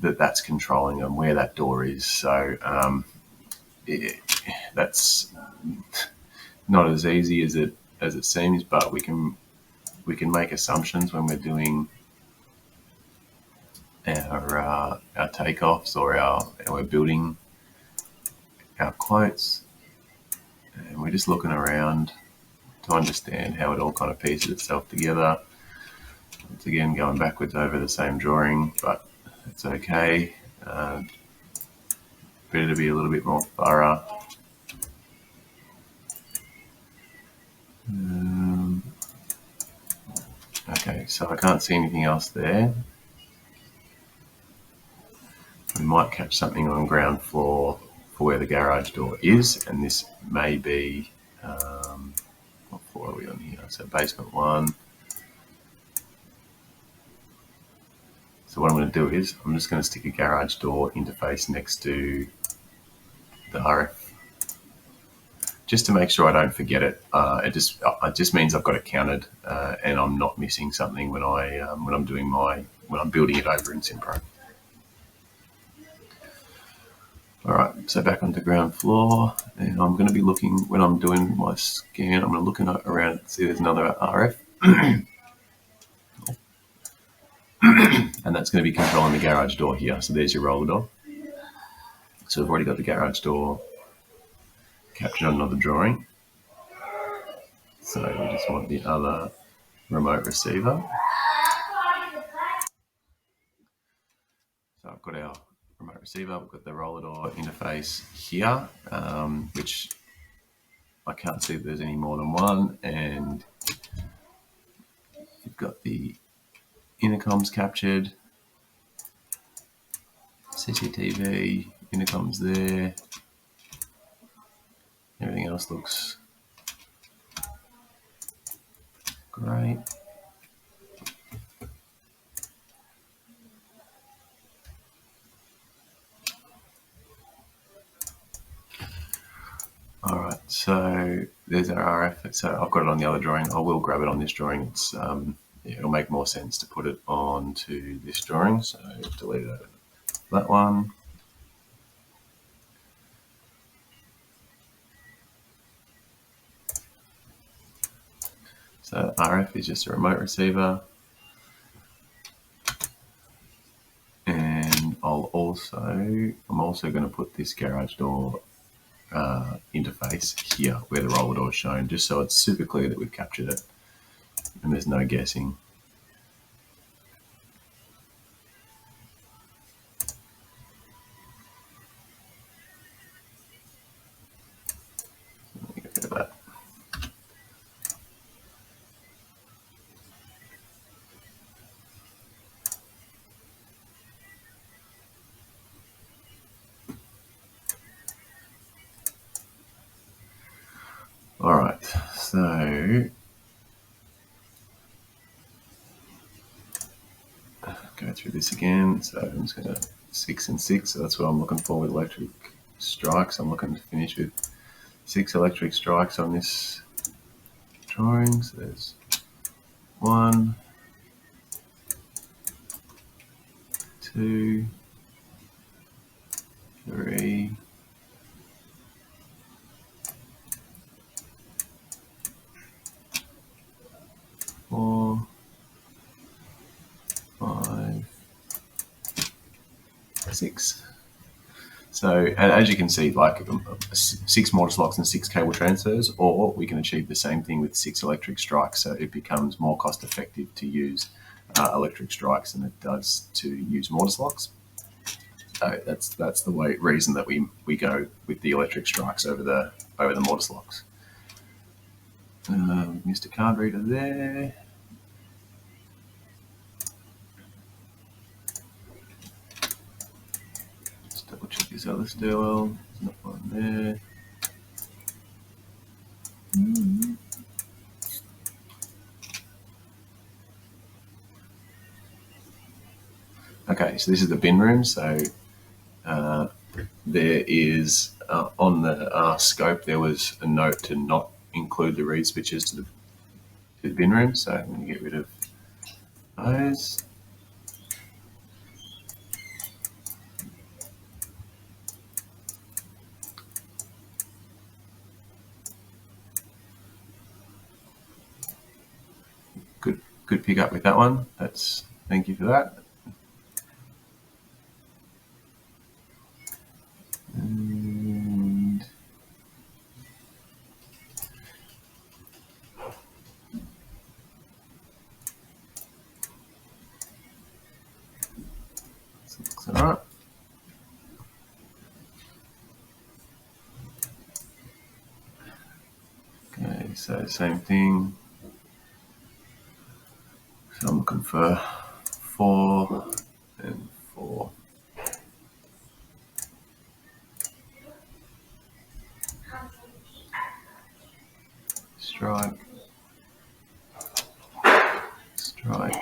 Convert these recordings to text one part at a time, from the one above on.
that's controlling and where that door is. So that's not as easy as it seems, but we can make assumptions when we're doing our takeoffs or we're building our quotes, and we're just looking around to understand how it all kind of pieces itself together. Once again, going backwards over the same drawing, but it's okay. Better to be a little bit more thorough. Okay, so I can't see anything else there. We might catch something on ground floor for where the garage door is, and this may be, what floor are we on here? So basement 1. So what I'm going to do is I'm just going to stick a garage door interface next to the RF, just to make sure I don't forget it. It just means I've got it counted, and I'm not missing something when I'm building it over in Simpro. All right, so back onto ground floor, and I'm going to be looking, when I'm doing my scan, I'm going to look around and see there's another RF. And that's going to be controlling the garage door here. So there's your roller door. So we've already got the garage door captured on another drawing. So we just want the other remote receiver. So I've got our remote receiver, we've got the roller door interface here, which I can't see if there's any more than one, and you've got the intercoms captured, CCTV, intercoms there, everything else looks great. All right, so there's our RF. So I've got it on the other drawing. I will grab it on this drawing. It's it'll make more sense to put it onto this drawing. So delete that one. So RF is just a remote receiver. And I'm also going to put this garage door interface here where the roller door is shown, just so it's super clear that we've captured it and there's no guessing. Let me get rid of that. All right, so go through this again. So I'm just going to 6 and 6. So that's what I'm looking for with electric strikes. I'm looking to finish with 6 electric strikes on this drawing. So there's 1, 2, 3, 4, 5, 6. So, and as you can see, like 6 mortise locks and 6 cable transfers, or we can achieve the same thing with 6 electric strikes. So it becomes more cost effective to use electric strikes than it does to use mortise locks. So that's the reason that we go with the electric strikes over the mortise locks. Mr. Card Reader there. Just double check this other stairwell. There's not one there. Okay, so this is the bin room. So there is on the scope there was a note to not include the reed switches to the bin room. So I'm going to get rid of those. good pick up with that one. Thank you for that. And looks all right. Okay, so same thing. So I'm looking for 4 and 4. Strike, strike,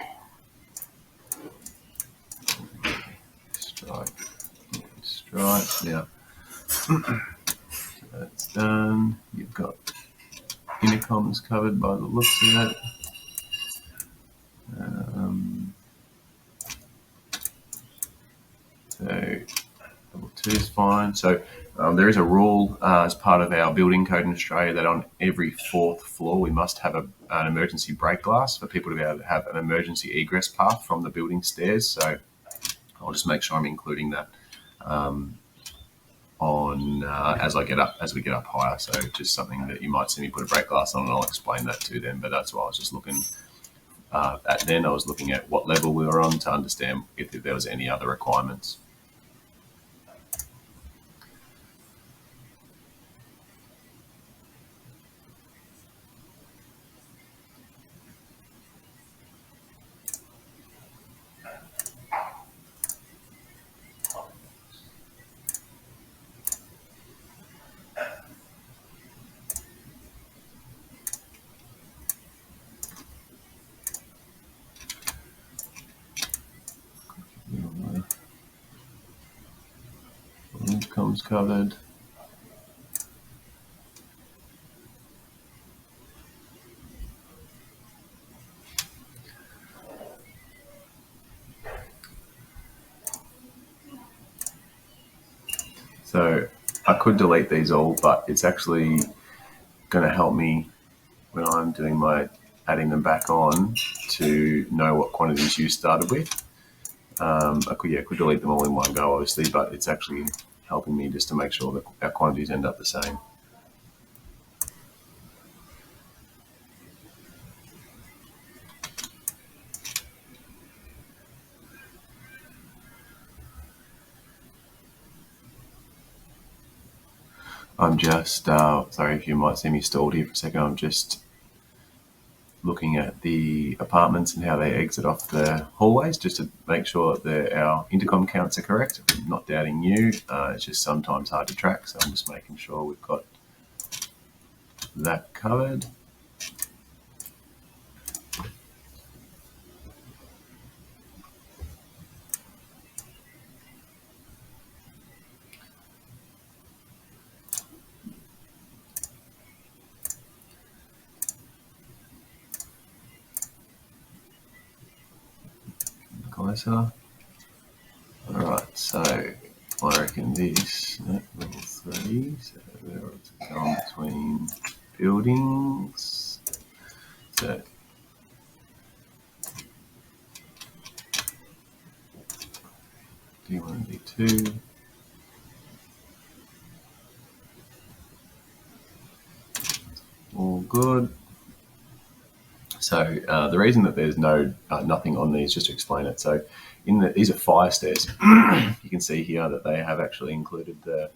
strike, strike. Now that's done. You've got intercoms covered by the looks of it. So level 2 is fine. So there is a rule as part of our building code in Australia that on every 4th floor we must have an emergency break glass for people to be able to have an emergency egress path from the building stairs. So I'll just make sure I'm including that as we get up higher. So just something that you might see me put a break glass on, and I'll explain that to them. But that's why I was just looking at then. I was looking at what level we were on to understand if there was any other requirements. Comes covered. So I could delete these all, but it's actually going to help me when I'm doing my adding them back on to know what quantities you started with. I could delete them all in one go, obviously, but it's actually helping me just to make sure that our quantities end up the same. I'm just, sorry if you might see me stalled here for a second, I'm just looking at the apartments and how they exit off the hallways just to make sure that our intercom counts are correct. I'm not doubting you, it's just sometimes hard to track, so I'm just making sure we've got that covered. Closer. Alright, so I reckon this level 3, so it's going between buildings. So D1 and D2. All good. So the reason that there's nothing on these, just to explain it. So these are fire stairs. You can see here that they have actually included the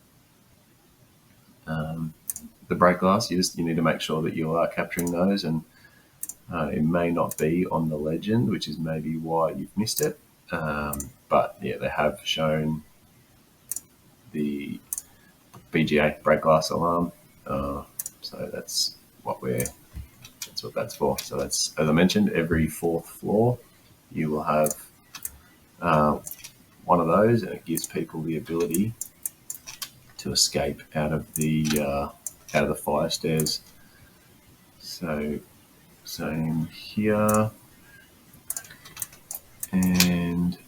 break glass. You need to make sure that you are capturing those, and it may not be on the legend, which is maybe why you've missed it. But yeah, they have shown the BGA break glass alarm. So that's what that's for. So that's, as I mentioned, every 4th floor you will have one of those, and it gives people the ability to escape out of the fire stairs. So same here, and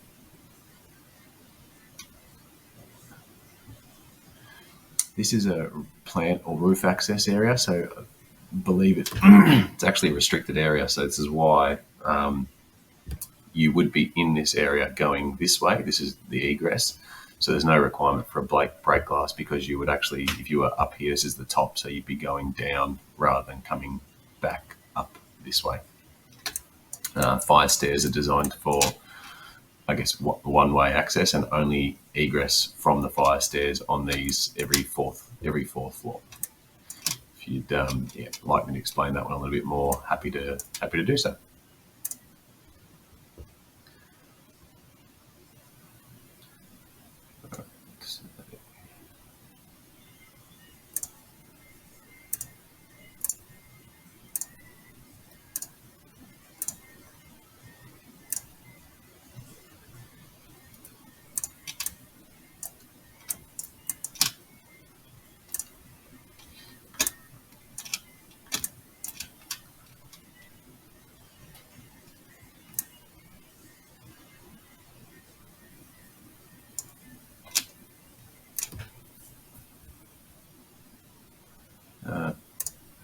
this is a plant or roof access area. So believe it, it's actually a restricted area. So this is why you would be in this area going this way. This is the egress. So there's no requirement for a brake glass, because you would actually, if you were up here, this is the top, so you'd be going down rather than coming back up this way. Fire stairs are designed for, I guess, one-way access, and only egress from the fire stairs on these every fourth floor. If you'd like me to explain that one a little bit more, happy to do so.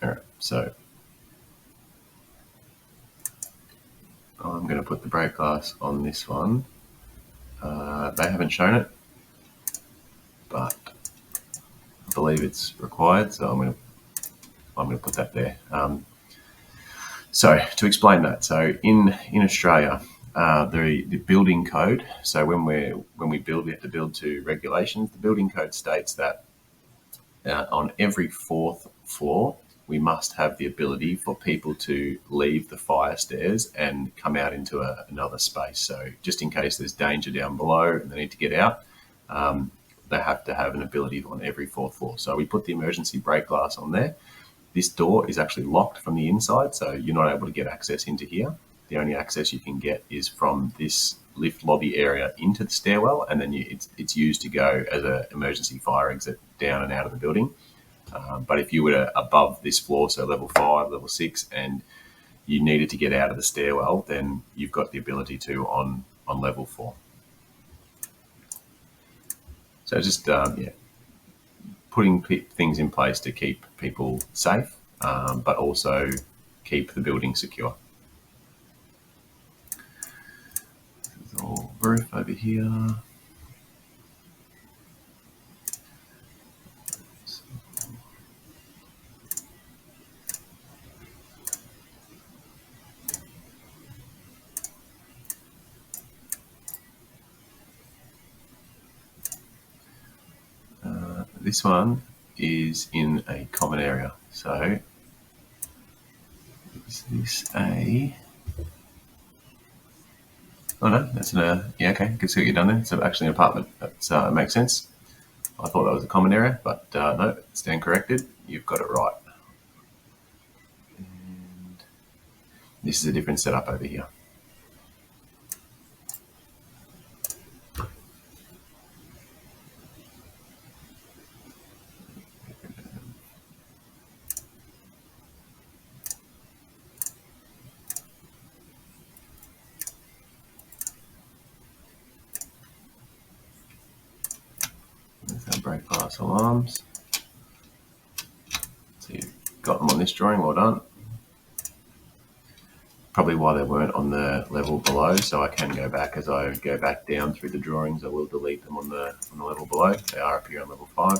All right, so I'm going to put the brake glass on this one. They haven't shown it, but I believe it's required, so I'm going to put that there. So to explain that, so in Australia, the building code. So when we build, we have to build to regulations. The building code states that on every fourth floor, we must have the ability for people to leave the fire stairs and come out into another space. So just in case there's danger down below and they need to get out, they have to have an ability on every fourth floor. So we put the emergency brake glass on there. This door is actually locked from the inside, so you're not able to get access into here. The only access you can get is from this lift lobby area into the stairwell, and then it's used to go as an emergency fire exit down and out of the building. But if you were above this floor, so level 5, level 6, and you needed to get out of the stairwell, then you've got the ability to on level 4. So just putting things in place to keep people safe, but also keep the building secure. This is all roof over here. This one is in a common area. So is this a... Oh no, that's yeah, okay, good to see what you've done there. It's actually an apartment. That makes sense. I thought that was a common area, but no, stand corrected. You've got it right. And this is a different setup over here. Brake glass alarms. So you've got them on this drawing, well done. Probably why they weren't on the level below, so I can go back. As I go back down through the drawings, I will delete them on the level below. They are up here on level 5.